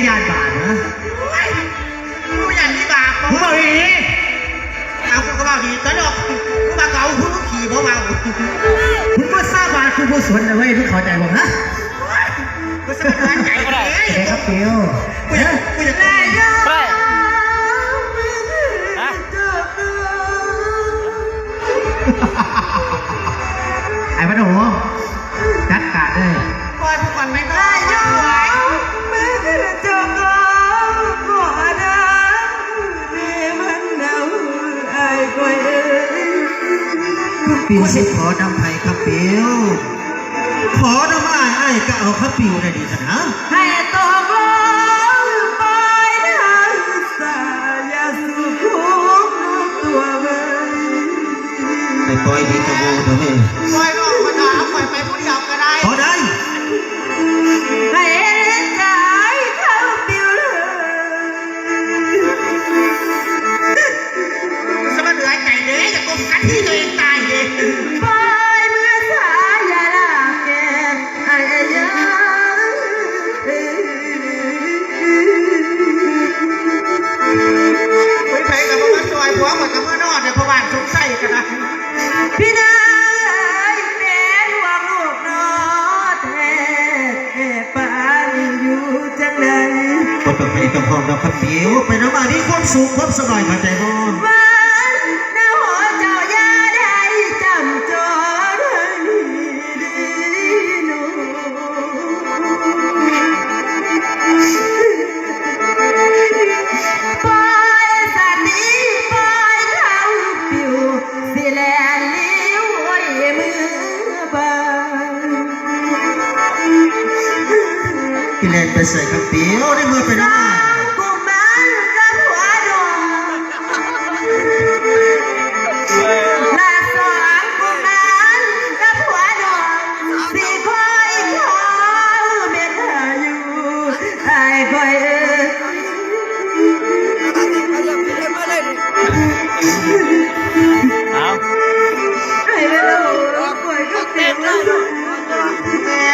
ยานบาปนะกูอยากที่บาปกูบอกดีเอากูก็บอกดีตลกกูมาเกากูขี่เพราะเมามึงก็ทราบบาปกูผู้สวนนะเว้ยมึงเข้าใจบ่ฮะกูสะท้อนใจเลยครับเปียวกูอยากได้ไอ้พระหนูจัดการเลยปล่อยพวกมันไม่ได้ยอมมือถือจงล้อก่อนนะนี่มันเดาไอ้ก้อยปิวสิขอนำไผ่ครับเปียวขอนำไอ้ก็เอาครับปิวได้ดีนะให้ตกลงปล่อยทางสายาสุขุมตัวเว้ยไอ้ปล่อยดีกระโบเด้อเว้ยปล่อยน้องมาด่าปล่อยไปผู้เดียวก็ได้พอได้ให้ใจเขาปิวเลยสมเหลือใจเด้อย่ากลมกันที่ตัวเองตายเด้ปล่อยเมื่อสายาลาแกไอ้ยาไปไปกับมันซอยหัวกับกับมือนอดเนี่ยพบานสงสัยกันนะพี่นายแม่หวงลูกนอแท้ป่านอยู่จังเลยก็ต้องไปต้องห้องเราครับเปียวไปน้ำมาที่ความสูงความสบายเข้าใจบ่วันน้าหัวเจ้ายาได้จำจดดีหนูปล่อยสัตว์นี้ปล่อยเขาปิวสิแลลิ้วไว้มือบางกิเลสไปใส่ครับเปียวได้เมื่อไปน้ำมากุมันกับหัวดงลาสองกุมันกับหัวดงสิคอยขอเม็ดหาอยู่ไอ้คอยไอ้เล่าคอยก็เต็มแล้วแม่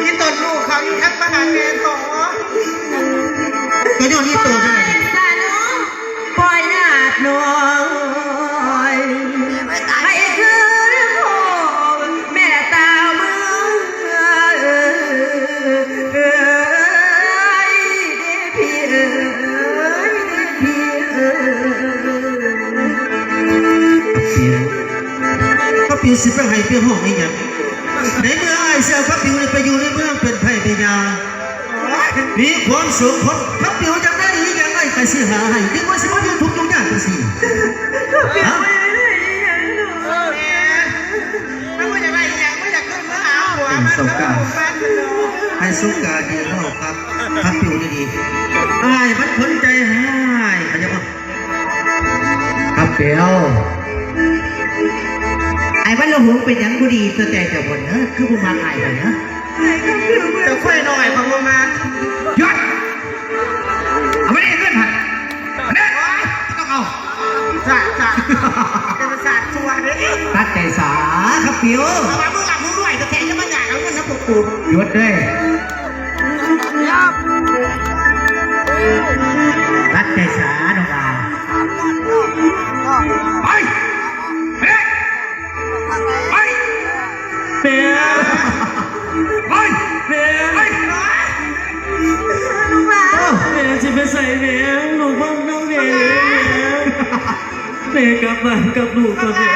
ที่ต้นลูกเขาอยู่ทั้งบ้านแม่โตก็ย้อนที่ตัวได้ปล่อยหน้าหน่อยให้คืนพ่อแม่ตามือพี่ครับเปียวสิไปให้เปียวห้องไม่ยังในเมื่อไอ้เสียครับเปียวไปอยู่ในเมืองเป็นไผ่เป็นยามีความสุขคนครับเปียวจะได้ดีอย่างไรก็สิหาให้ดีกว่าสิมาอยู่ทุกข์อยู่ยากจังสิฮะสงการให้สงการดีเข้าครับครับเปียวดีๆไอ้มันคนใจหายเขาจะบอกครับเปียวไอ้บ้านเราหงเป็นยังกูดีตัวใจแต่บนเนอะคือกูมาไอ้ไปเนอะจะค่อยหน่อยพอมาหยุดเอาไม่ได้ขึ้นหัดเนี่ยต้องเอาสาเป็นศาสตร์ชัวร์เลยตัดใจสาครับเปียวเอามาเมื่อหลังมึงด้วยจะแทงจะมาหยาดเอาเงินน้ำปุกปูหยุดเลยตัดใจสาดอกดาไปไปเปียไปเปียลูกบ้าเปียจะไปใส่เปียลูกบ้านน้องเปียเปียกลับบ้านกับลูกกับเปีย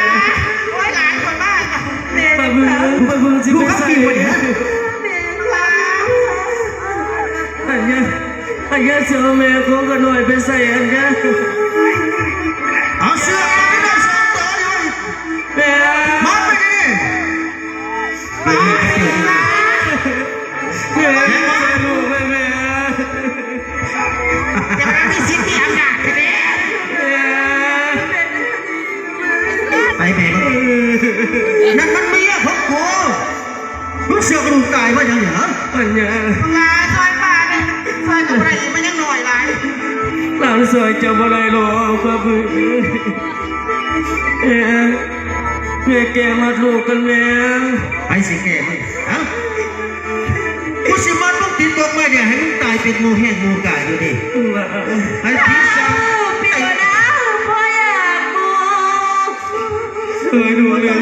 โอ้ยหลานคนบ้านปะบึงจะไปใส่เปียอันนี้เจ้าแม่ของกันหน่อยไปใส่อันนี้เอาเสื้อไม่ได้สองตัวเลยเปียมาไปดิเปียลูกแม่ยังไม่มีสิทธิ์ที่อำนาจเลยไปเบรนั่นมันเมียของกูรู้เสือกระดูกตายว่าอย่างเหรออันนี้ลาซอยป่าเนี่ยซอยกับไรมันยังหน่อยไรหลังซอยจะอะไรหรอกครับแม่แกมาลูกกันแม่ไปสิแกมึงฮะกูสิมันต้องติดตัวแม่ อย่าให้มึงตายเป็นหมูแห้งหมูกายอยู่ดิให้พี่สาว พี่ก็นะพ่ออยากมอง เคยดูเลย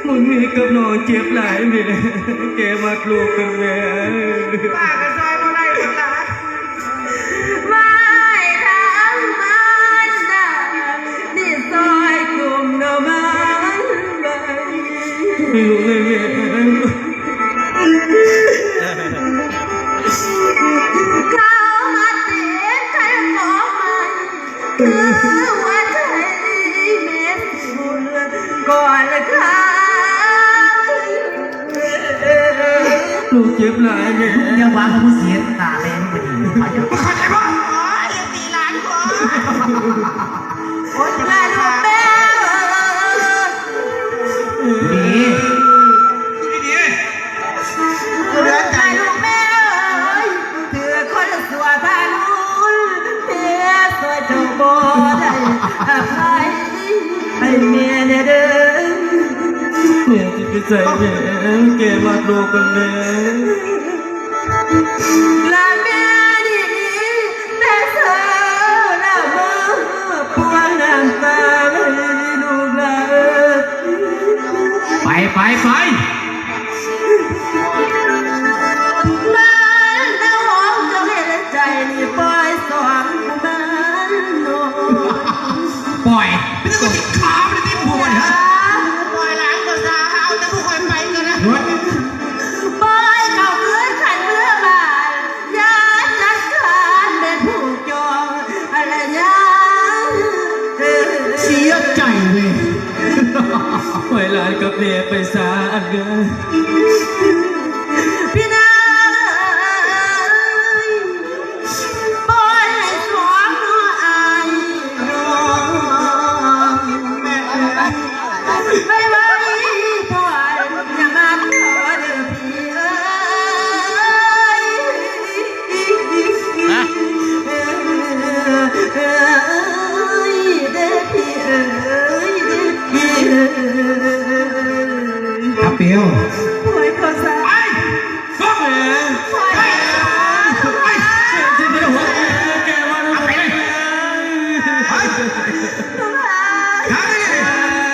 มึงมีกับน้องเจ็บหลายเมียแกมาปลูกกันแม่ ป้าก็ซอยมาได้หมดละไม่ทำมันได้นี่ซอยกลุ่มเนามันไป ไม่รู้เลยแม่ เขามาเตะใครบอกมันคือว่าใจเม็ดบุญก่อนละครับ ลูกเจ็บหลายแม่ อย่าวางมือเสียตาแรงไปดีเขาจะ เข้าใจป่ะโอ้ยยังตีหลานกูโอ้ยหลานลูกแม่ ดี เดือดใจลูกแม่เถื่อคนสัวพานุนเพียสวยเจ้าบ่ได้อภัยให้เมียเนี่ยเด้อ แม่จะไปใส่แม่แกมาปลูกกันแม่ ลาเมียดีแต่เธอละเมอปวงน้ำตาไม่ลูกลา ไป บ้านน้องจะเห็นใจนี่ปล่อยสองมันโน ปล่อย ไม่ต้องติดขาไม่ได้ติดหัวมันฮะ ปล่อยหลังก็ซาเอาแต่ผู้คนไปกันนะ รถ ปล่อยเขาเพื่อนขันเมื่อบานยาจัดการเป็นผู้จองอะไรยัง เสียใจเว้ย ปล่อยหลานกับแม่ไปซาอันเด้อ พี่นายปล่อยให้สองน้ออายน้องไม่ไหวปล่อยอย่ามาขอเด้อพี่เอ้ยเด้อพี่เอ้ยพี่เอ้ย อาเปียว ปล่อยเขาซะ แม่ ปล่อยเขาซะ จะไม่หัวแกมาดูแม่ หาไม่ได้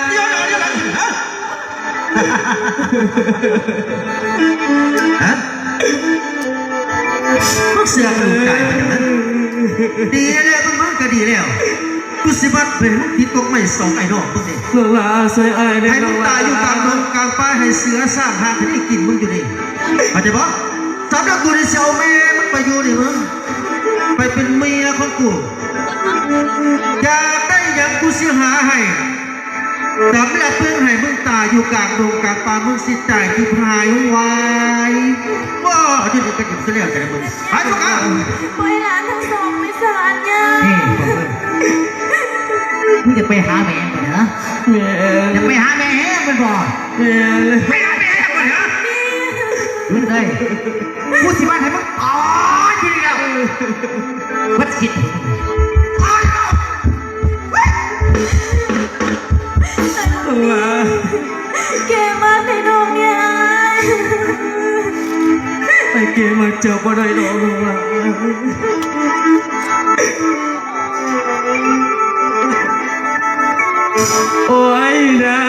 เดี๋ยวฮะฮะพวกเสือลูกไก่ไปอย่างนั้นดีแล้วมึงก็ดีแล้วกูสิบัดเป็นทิศตกไม่สองไอ้น้องพวกนี้ น้องลาใส่อายได้ ให้ น้ มึ อง ง ลา ตายอยู่กลางดงกลางป่าให้เสือสร้างหางที่ได้กินมึงอยู่นี่เข้าใจปะสำหรับกูที่เสียวแม่มึงไปอยู่นี่มึงไปเป็นเมียของกูอยากได้อย่างกูเสียหาให้สำหรับเพื่อนให้มึงตายอยู่กลางดงกลางป่ามึงสิตายที่พายไว้ว้าที่นี่ก็หยิบเสียแล้วแต่มึงไปพวกกัน ปล่อยหลานทั้งสองไม่สานยัง นี่มึงจะไปหาแม่ก่อนนะ แม่ จะไปหาแม่แห้งมันบอก แม่ ไปหาแม่ก่อนเหรอ มึงเลยพูดสิบ้านให้มึงอ๋อจริงแล้ววัดคิด น้องลา เกมาในดงยัง ไอ้เกมาจับบ่ได้ดอกน้องลาโอ้ยได้